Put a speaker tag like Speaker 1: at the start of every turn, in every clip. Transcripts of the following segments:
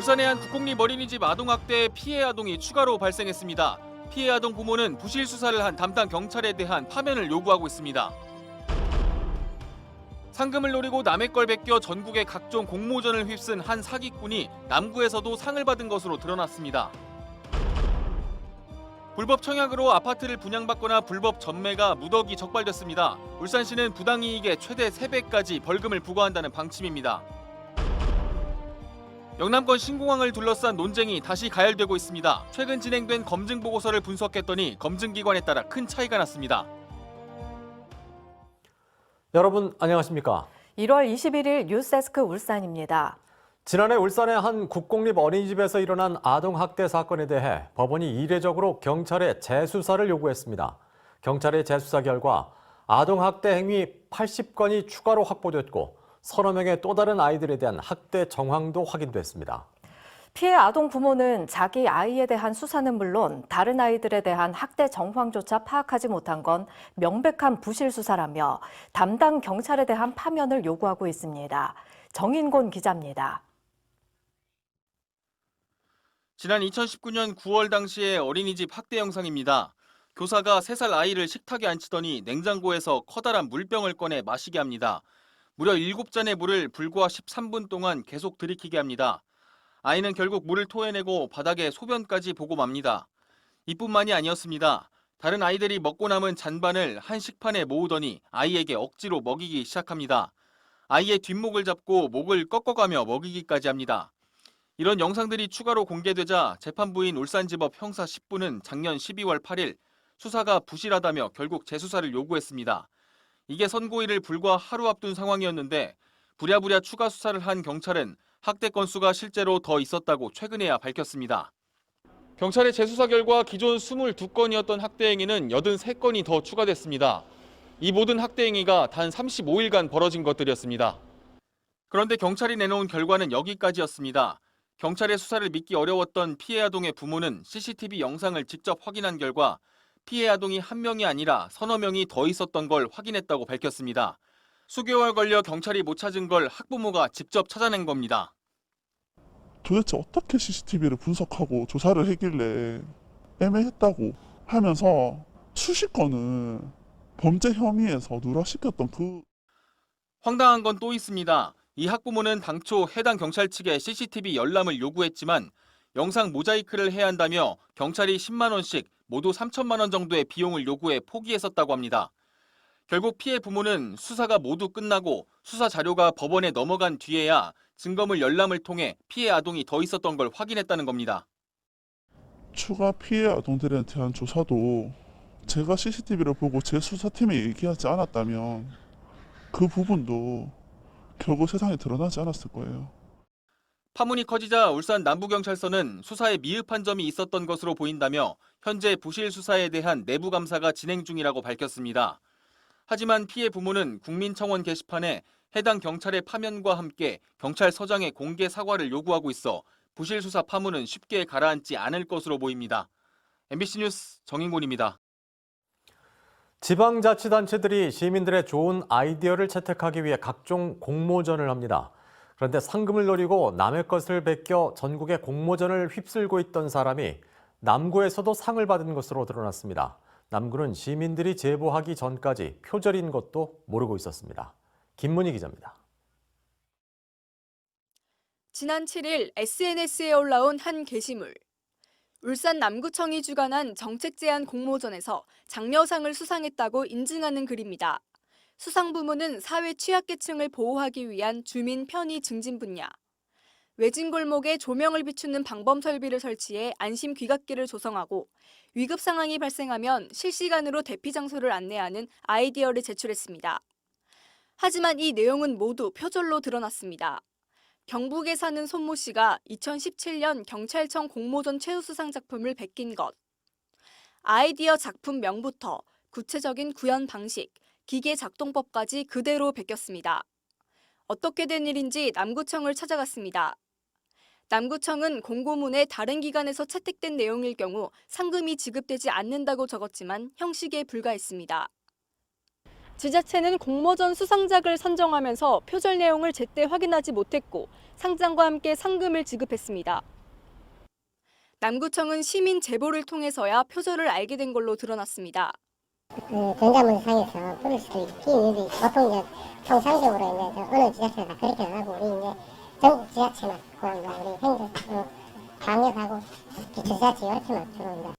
Speaker 1: 울산의 한 국공립 어린이집 아동학대 피해 아동이 추가로 발생했습니다. 피해 아동 부모는 부실 수사를 한 담당 경찰에 대한 파면을 요구하고 있습니다. 상금을 노리고 남의 걸 베껴 전국의 각종 공모전을 휩쓴 한 사기꾼이 남구에서도 상을 받은 것으로 드러났습니다. 불법 청약으로 아파트를 분양받거나 불법 전매가 무더기 적발됐습니다. 울산시는 부당이익의 최대 3배까지 벌금을 부과한다는 방침입니다. 영남권 신공항을 둘러싼 논쟁이 다시 가열되고 있습니다. 최근 진행된 검증 보고서를 분석했더니 검증기관에 따라 큰 차이가 났습니다.
Speaker 2: 여러분 안녕하십니까?
Speaker 3: 1월 21일 뉴스데스크 울산입니다.
Speaker 2: 지난해 울산의 한 국공립 어린이집에서 일어난 아동학대 사건에 대해 법원이 이례적으로 경찰에 재수사를 요구했습니다. 경찰의 재수사 결과 아동학대 행위 80건이 추가로 확보됐고 서너 명의 또 다른 아이들에 대한 학대 정황도 확인됐습니다.
Speaker 3: 피해 아동 부모는 자기 아이에 대한 수사는 물론 다른 아이들에 대한 학대 정황조차 파악하지 못한 건 명백한 부실 수사라며 담당 경찰에 대한 파면을 요구하고 있습니다. 정인곤 기자입니다.
Speaker 1: 지난 2019년 9월 당시의 어린이집 학대 영상입니다. 교사가 3살 아이를 식탁에 앉히더니 냉장고에서 커다란 물병을 꺼내 마시게 합니다. 무려 7잔의 물을 불과 13분 동안 계속 들이키게 합니다. 아이는 결국 물을 토해내고 바닥에 소변까지 보고 맙니다. 이뿐만이 아니었습니다. 다른 아이들이 먹고 남은 잔반을 한 식판에 모으더니 아이에게 억지로 먹이기 시작합니다. 아이의 뒷목을 잡고 목을 꺾어가며 먹이기까지 합니다. 이런 영상들이 추가로 공개되자 재판부인 울산지법 형사 10부는 작년 12월 8일 수사가 부실하다며 결국 재수사를 요구했습니다. 이게 선고일을 불과 하루 앞둔 상황이었는데 부랴부랴 추가 수사를 한 경찰은 학대 건수가 실제로 더 있었다고 최근에야 밝혔습니다. 경찰의 재수사 결과 기존 22건이었던 학대 행위는 83건이 더 추가됐습니다. 이 모든 학대 행위가 단 35일간 벌어진 것들이었습니다. 그런데 경찰이 내놓은 결과는 여기까지였습니다. 경찰의 수사를 믿기 어려웠던 피해 아동의 부모는 CCTV 영상을 직접 확인한 결과 피해 아동이 한 명이 아니라 서너 명이 더 있었던 걸 확인했다고 밝혔습니다. 수개월 걸려 경찰이 못 찾은 걸 학부모가 직접 찾아낸 겁니다.
Speaker 4: 도대체 어떻게 CCTV를 분석하고 조사를 했길래 애매했다고 하면서 수십 건을 범죄 혐의에서 누락시켰던
Speaker 1: 황당한 건 또 있습니다. 이 학부모는 당초 해당 경찰 측에 CCTV 열람을 요구했지만 영상 모자이크를 해야 한다며 경찰이 10만 원씩 모두 3천만 원 정도의 비용을 요구해 포기했었다고 합니다. 결국 피해 부모는 수사가 모두 끝나고 수사 자료가 법원에 넘어간 뒤에야 증거물 열람을 통해 피해 아동이 더 있었던 걸 확인했다는 겁니다.
Speaker 4: 추가 피해 아동들에 대한 조사도 제가 CCTV를 보고 제 수사팀에 얘기하지 않았다면 그 부분도 결국 세상에 드러나지 않았을 거예요.
Speaker 1: 파문이 커지자 울산 남부경찰서는 수사에 미흡한 점이 있었던 것으로 보인다며 현재 부실 수사에 대한 내부 감사가 진행 중이라고 밝혔습니다. 하지만 피해 부모는 국민청원 게시판에 해당 경찰의 파면과 함께 경찰서장의 공개 사과를 요구하고 있어 부실 수사 파문은 쉽게 가라앉지 않을 것으로 보입니다. MBC 뉴스 정인곤입니다.
Speaker 2: 지방자치단체들이 시민들의 좋은 아이디어를 채택하기 위해 각종 공모전을 합니다. 그런데 상금을 노리고 남의 것을 베껴 전국의 공모전을 휩쓸고 있던 사람이 남구에서도 상을 받은 것으로 드러났습니다. 남구는 시민들이 제보하기 전까지 표절인 것도 모르고 있었습니다. 김문희 기자입니다.
Speaker 5: 지난 7일 SNS에 올라온 한 게시물. 울산 남구청이 주관한 정책 제안 공모전에서 장려상을 수상했다고 인증하는 글입니다. 수상 부문은 사회 취약계층을 보호하기 위한 주민 편의 증진 분야. 외진 골목에 조명을 비추는 방범 설비를 설치해 안심 귀갓길을 조성하고 위급 상황이 발생하면 실시간으로 대피 장소를 안내하는 아이디어를 제출했습니다. 하지만 이 내용은 모두 표절로 드러났습니다. 경북에 사는 손모 씨가 2017년 경찰청 공모전 최우수상 작품을 베낀 것. 아이디어 작품명부터 구체적인 구현 방식, 기계 작동법까지 그대로 베꼈습니다. 어떻게 된 일인지 남구청을 찾아갔습니다. 남구청은 공고문에 다른 기관에서 채택된 내용일 경우 상금이 지급되지 않는다고 적었지만 형식에 불과했습니다. 지자체는 공모전 수상작을 선정하면서 표절 내용을 제때 확인하지 못했고 상장과 함께 상금을 지급했습니다. 남구청은 시민 제보를 통해서야 표절을 알게 된 걸로 드러났습니다.
Speaker 6: 전자문상에서 부를 수도 있긴 일이 보통 이제 통상적으로 이제 어느 지자체가 다 그렇게 안 하고 우리 이제 전국 지자체만 우리 행정 방역하고 기초지자체 이렇게만 들어온다.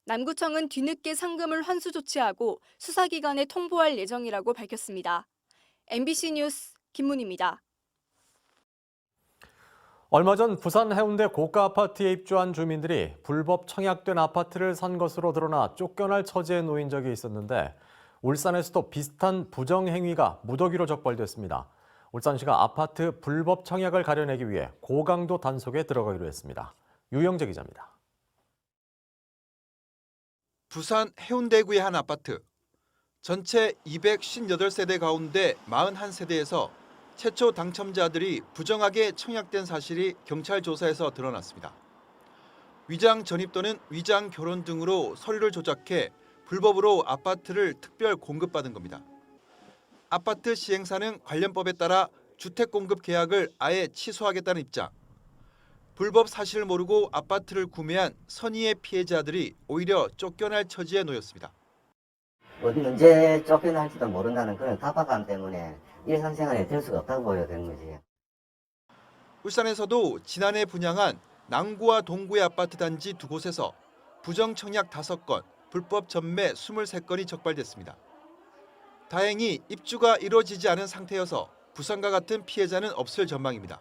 Speaker 5: 남구청은 뒤늦게 상금을 환수 조치하고 수사기관에 통보할 예정이라고 밝혔습니다. MBC 뉴스 김문희입니다.
Speaker 2: 얼마 전 부산 해운대 고가 아파트에 입주한 주민들이 불법 청약된 아파트를 산 것으로 드러나 쫓겨날 처지에 놓인 적이 있었는데 울산에서도 비슷한 부정행위가 무더기로 적발됐습니다. 울산시가 아파트 불법 청약을 가려내기 위해 고강도 단속에 들어가기로 했습니다. 유영재 기자입니다.
Speaker 7: 부산 해운대구의 한 아파트. 전체 258세대 가운데 41세대에서 최초 당첨자들이 부정하게 청약된 사실이 경찰 조사에서 드러났습니다. 위장 전입 또는 위장 결혼 등으로 서류를 조작해 불법으로 아파트를 특별 공급받은 겁니다. 아파트 시행사는 관련법에 따라 주택 공급 계약을 아예 취소하겠다는 입장. 불법 사실을 모르고 아파트를 구매한 선의의 피해자들이 오히려 쫓겨날 처지에 놓였습니다.
Speaker 8: 어디 언제 쫓겨날지도 모른다는 그런 타박감 때문에 일상생활에 될 수가 없다고 보여야 되는 거지.
Speaker 7: 울산에서도 지난해 분양한 남구와 동구의 아파트 단지 두 곳에서 부정 청약 5건, 불법 전매 23건이 적발됐습니다. 다행히 입주가 이루어지지 않은 상태여서 부산과 같은 피해자는 없을 전망입니다.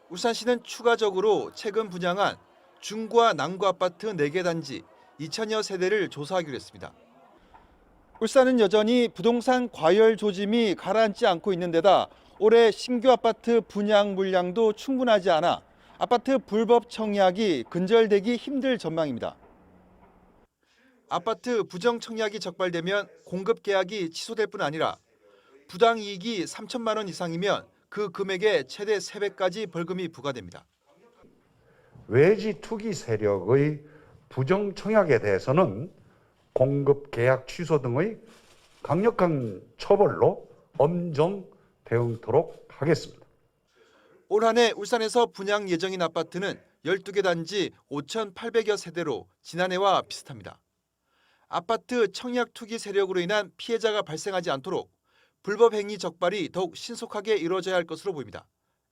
Speaker 7: 울산시는 추가적으로 최근 분양한 중구와 남구 아파트 4개 단지 2천여 세대를 조사하기로 했습니다. 울산은 여전히 부동산 과열 조짐이 가라앉지 않고 있는 데다 올해 신규 아파트 분양 물량도 충분하지 않아 아파트 불법 청약이 근절되기 힘들 전망입니다. 아파트 부정 청약이 적발되면 공급 계약이 취소될 뿐 아니라 부당 이익이 3천만 원 이상이면 그 금액의 최대 3배까지 벌금이 부과됩니다.
Speaker 9: 외지 투기 세력의 부정 청약에 대해서는 공급 계약 취소 등의 강력한 처벌로 엄정 대응토록 하겠습니다.
Speaker 7: 올 한 해 울산에서 분양 예정인 아파트는 12개 단지 5,800여 세대로 지난해와 비슷합니다. 아파트 청약 투기 세력으로 인한 피해자가 발생하지 않도록 불법 행위 적발이 더욱 신속하게 이루어져야 할 것으로 보입니다.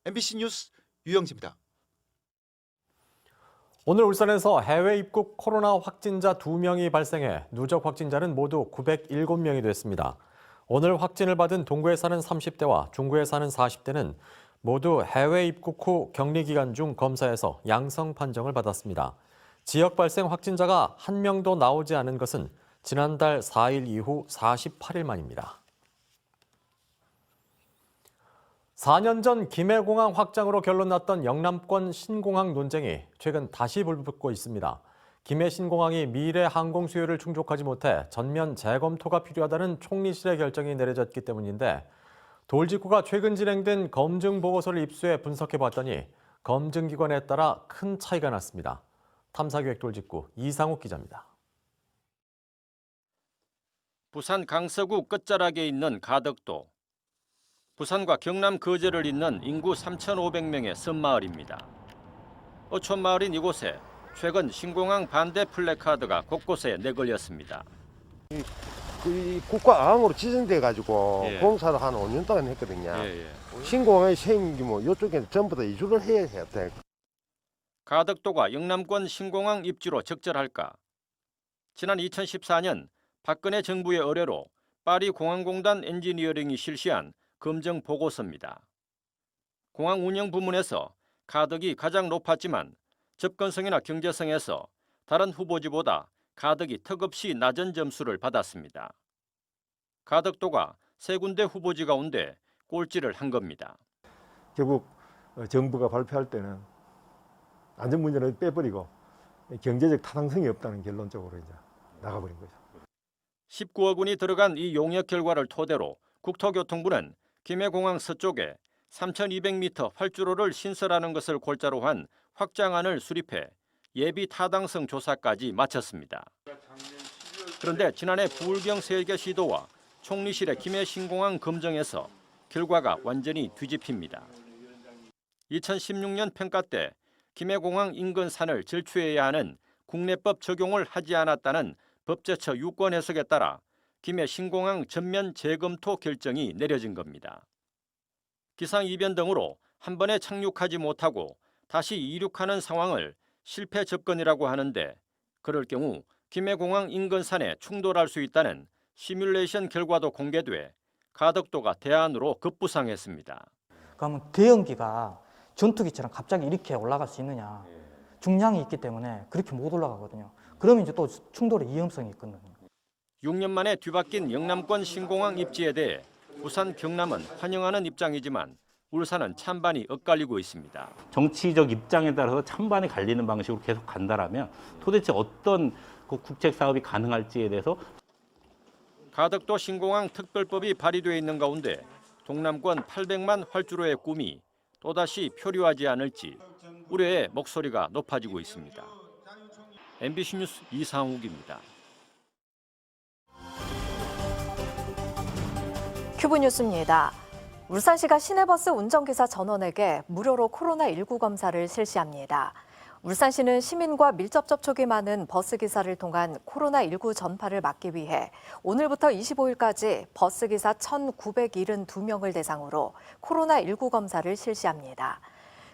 Speaker 7: MBC 뉴스 유영지입니다.
Speaker 2: 오늘 울산에서 해외 입국 코로나 확진자 2명이 발생해 누적 확진자는 모두 907명이 됐습니다. 오늘 확진을 받은 동구에 사는 30대와 중구에 사는 40대는 모두 해외 입국 후 격리 기간 중 검사에서 양성 판정을 받았습니다. 지역 발생 확진자가 한 명도 나오지 않은 것은 지난달 4일 이후 48일 만입니다. 4년 전 김해공항 확장으로 결론 났던 영남권 신공항 논쟁이 최근 다시 불붙고 있습니다. 김해 신공항이 미래 항공 수요를 충족하지 못해 전면 재검토가 필요하다는 총리실의 결정이 내려졌기 때문인데 돌직구가 최근 진행된 검증 보고서를 입수해 분석해 봤더니 검증 기관에 따라 큰 차이가 났습니다. 탐사기획 돌직구 이상욱 기자입니다.
Speaker 10: 부산 강서구 끝자락에 있는 가덕도. 부산과 경남 거제를 잇는 인구 3,500명의 섬마을입니다. 어촌마을인 이곳에 최근 신공항 반대 플래카드가 곳곳에 내걸렸습니다.
Speaker 11: 이 국가항으로 지정돼 가지고 공사를 한 5년 동안 했거든요. 신공항이 생기면 이쪽에 전부 다 이주를 해야 돼.
Speaker 10: 가덕도가 영남권 신공항 입지로 적절할까? 지난 2014년 박근혜 정부의 의뢰로 파리공항공단 엔지니어링이 실시한 검증 보고서입니다. 공항 운영 부문에서 가덕이 가장 높았지만 접근성이나 경제성에서 다른 후보지보다 가덕이 턱없이 낮은 점수를 받았습니다. 가덕도가 세 군데 후보지 가운데 꼴찌를 한 겁니다.
Speaker 11: 결국 정부가 발표할 때는 안전 문제를 빼버리고 경제적 타당성이 없다는 결론적으로 이제 나가버린 거죠.
Speaker 10: 19억 원이 들어간 이 용역 결과를 토대로 국토교통부는 김해공항 서쪽에 3,200m 활주로를 신설하는 것을 골자로 한 확장안을 수립해 예비 타당성 조사까지 마쳤습니다. 그런데 지난해 부울경 설계 시도와 총리실의 김해 신공항 검정에서 결과가 완전히 뒤집힙니다. 2016년 평가 때 김해공항 인근 산을 절취해야 하는 국내법 적용을 하지 않았다는 법제처 유권 해석에 따라 김해 신공항 전면 재검토 결정이 내려진 겁니다. 기상 이변 등으로 한 번에 착륙하지 못하고 다시 이륙하는 상황을 실패 접근이라고 하는데, 그럴 경우 김해공항 인근 산에 충돌할 수 있다는 시뮬레이션 결과도 공개돼 가덕도가 대안으로 급부상했습니다.
Speaker 12: 그러면 대형기가 전투기처럼 갑자기 이렇게 올라갈 수 있느냐. 중량이 있기 때문에 그렇게 못 올라가거든요. 그러면 이제 또 충돌의 위험성이 있거든요.
Speaker 10: 6년 만에 뒤바뀐 영남권 신공항 입지에 대해 부산, 경남은 환영하는 입장이지만 울산은 찬반이 엇갈리고 있습니다.
Speaker 13: 정치적 입장에 따라서 찬반이 갈리는 방식으로 계속 간다라면 도대체 어떤 국책 사업이 가능할지에 대해서
Speaker 10: 가덕도 신공항 특별법이 발의돼 있는 가운데 동남권 800만 활주로의 꿈이 또다시 표류하지 않을지 우려의 목소리가 높아지고 있습니다. MBC 뉴스 이상욱입니다.
Speaker 3: 큐브 뉴스입니다. 울산시가 시내버스 운전기사 전원에게 무료로 코로나19 검사를 실시합니다. 울산시는 시민과 밀접 접촉이 많은 버스기사를 통한 코로나19 전파를 막기 위해 오늘부터 25일까지 버스기사 1,972명을 대상으로 코로나19 검사를 실시합니다.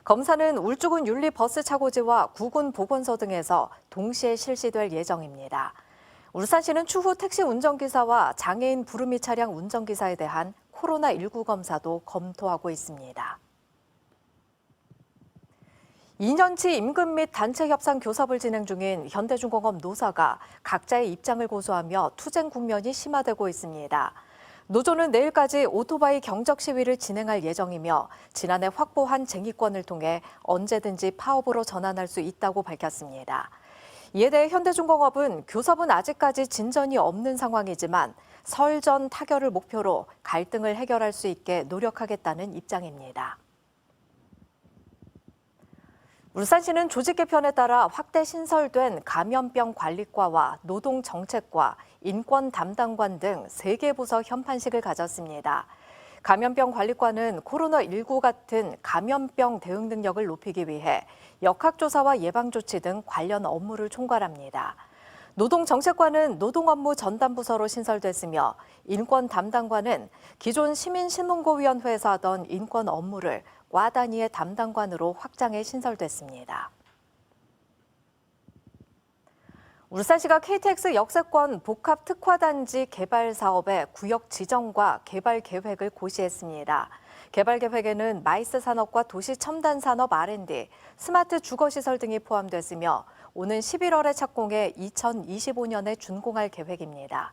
Speaker 3: 검사는 울주군 윤리버스차고지와 구군 보건소 등에서 동시에 실시될 예정입니다. 울산시는 추후 택시 운전기사와 장애인 부르미 차량 운전기사에 대한 코로나19 검사도 검토하고 있습니다. 2년치 임금 및 단체 협상 교섭을 진행 중인 현대중공업 노사가 각자의 입장을 고수하며 투쟁 국면이 심화되고 있습니다. 노조는 내일까지 오토바이 경적 시위를 진행할 예정이며 지난해 확보한 쟁의권을 통해 언제든지 파업으로 전환할 수 있다고 밝혔습니다. 이에 대해 현대중공업은 교섭은 아직까지 진전이 없는 상황이지만 설 전 타결을 목표로 갈등을 해결할 수 있게 노력하겠다는 입장입니다. 울산시는 조직 개편에 따라 확대 신설된 감염병 관리과와 노동정책과 인권 담당관 등 3개 부서 현판식을 가졌습니다. 감염병 관리과는 코로나19 같은 감염병 대응 능력을 높이기 위해 역학조사와 예방조치 등 관련 업무를 총괄합니다. 노동정책과는 노동업무 전담부서로 신설됐으며 인권 담당관은 기존 시민신문고위원회에서 하던 인권 업무를 과 단위의 담당관으로 확장해 신설됐습니다. 울산시가 KTX 역세권 복합 특화단지 개발 사업의 구역 지정과 개발 계획을 고시했습니다. 개발 계획에는 마이스 산업과 도시 첨단 산업 R&D, 스마트 주거시설 등이 포함됐으며 오는 11월에 착공해 2025년에 준공할 계획입니다.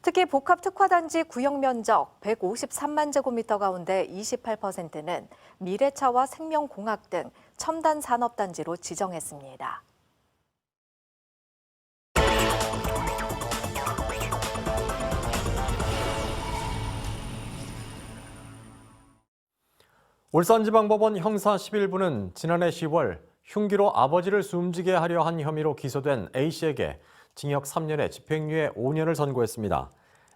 Speaker 3: 특히 복합 특화단지 구역 면적 153만 제곱미터 가운데 28%는 미래차와 생명공학 등 첨단 산업단지로 지정했습니다.
Speaker 2: 울산지방법원 형사 11부는 지난해 10월 흉기로 아버지를 숨지게 하려 한 혐의로 기소된 A씨에게 징역 3년에 집행유예 5년을 선고했습니다.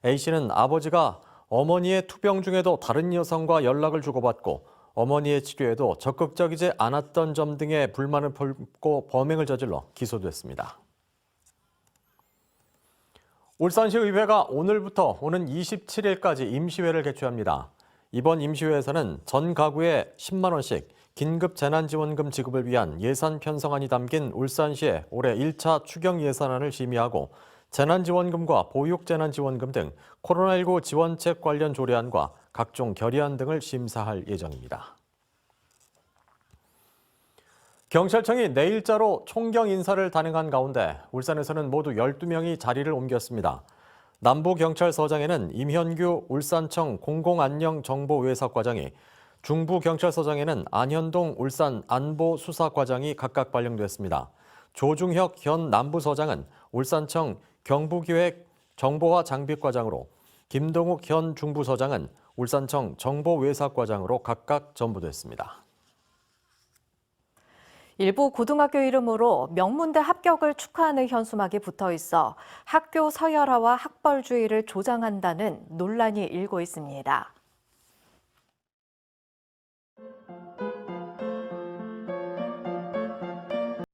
Speaker 2: A씨는 아버지가 어머니의 투병 중에도 다른 여성과 연락을 주고받고 어머니의 치료에도 적극적이지 않았던 점 등의 불만을 품고 범행을 저질러 기소됐습니다. 울산시 의회가 오늘부터 오는 27일까지 임시회를 개최합니다. 이번 임시회에서는 전 가구에 10만 원씩 긴급 재난지원금 지급을 위한 예산 편성안이 담긴 울산시의 올해 1차 추경 예산안을 심의하고 재난지원금과 보육재난지원금 등 코로나19 지원책 관련 조례안과 각종 결의안 등을 심사할 예정입니다. 경찰청이 내일자로 총경 인사를 단행한 가운데 울산에서는 모두 12명이 자리를 옮겼습니다. 남부경찰서장에는 임현규 울산청 공공안녕정보외사과장이, 중부경찰서장에는 안현동 울산 안보수사과장이 각각 발령됐습니다. 조중혁 현 남부서장은 울산청 경부기획 정보화 장비과장으로, 김동욱 현 중부서장은 울산청 정보외사과장으로 각각 전부됐습니다.
Speaker 3: 일부 고등학교 이름으로 명문대 합격을 축하하는 현수막이 붙어 있어 학교 서열화와 학벌주의를 조장한다는 논란이 일고 있습니다.